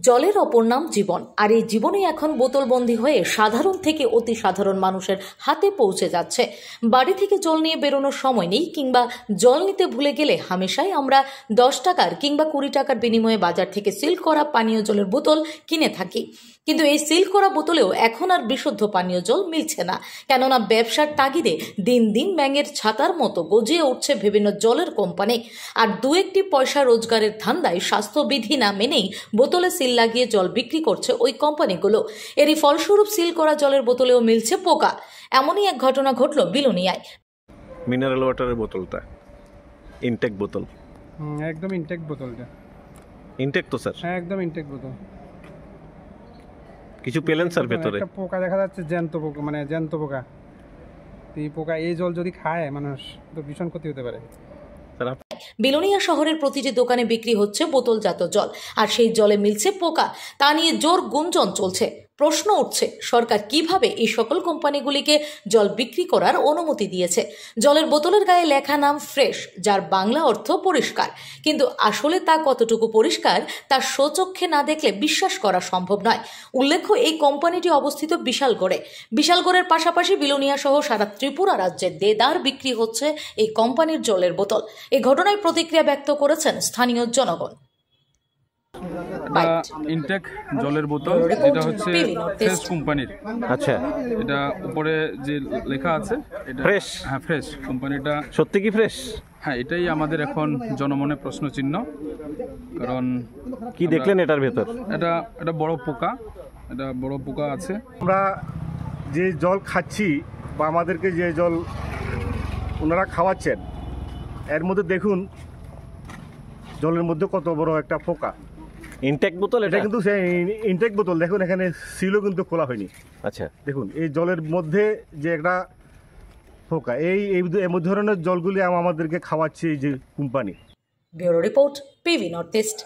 জলের অপর নাম জীবন, আর এই জীবনে এখন বোতলবন্দি হয়ে সাধারণ থেকে অতি সাধারণ মানুষের হাতে পৌঁছে যাচ্ছে। বাড়ি থেকে জল নিয়ে বেরোনোর সময় নেই, কিংবা জল নিতে ভুলে গেলে হামেশাই আমরা 10 টাকার কিংবা 20 টাকার বিনিময়ে বাজার থেকে সিল করা পানীয় জলের বোতল কিনে থাকি। কিন্তু এই সিল করা বোতলেও এখন আর বিশুদ্ধ পানীয় জল মিলছে না, কেননা ব্যবসার তাগিদে দিন দিন ব্যাঙের ছাতার মতো গজিয়ে উঠছে বিভিন্ন জলের কোম্পানি। আর দু একটি পয়সা রোজগারের ধান্দায় স্বাস্থ্যবিধি না মেনেই বোতলে সিল লাগিয়ে জল বিক্রি করছে ওই কোম্পানিগুলো। এরই ফলস্বরূপ সিল করা জলের বোতলেও মিলছে পোকা। এমনই এক ঘটনা ঘটল বিলোনিয়ায়। মিনারেল ওয়াটারের বোতলটা ইনটেক বোতল, একদম ইনটেক বোতলটা। ইনটেক তো স্যার? হ্যাঁ, একদম ইনটেক বোতল। কিছু পেলেন স্যার ভেতরে? একটা পোকা দেখা যাচ্ছে, জ্যান্ত পোকা, মানে জ্যান্ত পোকা। এই পোকা, এই জল যদি খায় মানুষ তো ভীষণ ক্ষতি হতে পারে। বিলোনিয়া শহরের প্রতিটি দোকানে বিক্রি হচ্ছে বোতলজাত জল, আর সেই জলে মিলছে পোকা। তা নিয়ে জোর গুঞ্জন চলছে। প্রশ্ন উঠছে, সরকার কিভাবে এই সকল কোম্পানিগুলিকে জল বিক্রি করার অনুমতি দিয়েছে? জলের বোতলের গায়ে লেখা নাম ফ্রেশ, যার বাংলা অর্থ পরিষ্কার, কিন্তু আসলে তা কতটুকু পরিষ্কার তা স্বচক্ষে না দেখলে বিশ্বাস করা সম্ভব নয়। উল্লেখ্য, এই কোম্পানিটি অবস্থিত বিশালগড়ে। বিশালগড়ের পাশাপাশি বিলোনিয়া সহ সারা ত্রিপুরা রাজ্যে দেদার বিক্রি হচ্ছে এই কোম্পানির জলের বোতল। এই ঘটনায় প্রতিক্রিয়া ব্যক্ত করেছেন স্থানীয় জনগণ। ইনটেক জলের বোতল, এটা হচ্ছে ফ্রেশ কোম্পানির। আচ্ছা, এটা উপরে যে লেখা আছে এটা ফ্রেশ? হ্যাঁ, ফ্রেশ কোম্পানিটা। সত্যি কি ফ্রেশ? হ্যাঁ, এটাই আমাদের এখন জনমনে প্রশ্ন চিহ্ন। কারণ কি দেখলেন এটার ভেতর? এটা বড় পোকা, এটা বড় পোকা আছে। আমরা যে জল খাচ্ছি বা আমাদেরকে যে জল ওনারা খাওয়াচ্ছেন, এর মধ্যে দেখুন জলের মধ্যে কত বড় একটা পোকা। ইনটেক বোতল? এটা কিন্তু সেই ইনটেক বোতল। দেখুন এখানে সিলও কিন্তু খোলা হয়নি। আচ্ছা, দেখুন এই জলের মধ্যে যে একটা পোকা, এই ধরনের জলগুলি আমাদেরকে খাওয়াচ্ছে এই যে company. Bureau report, PV north east.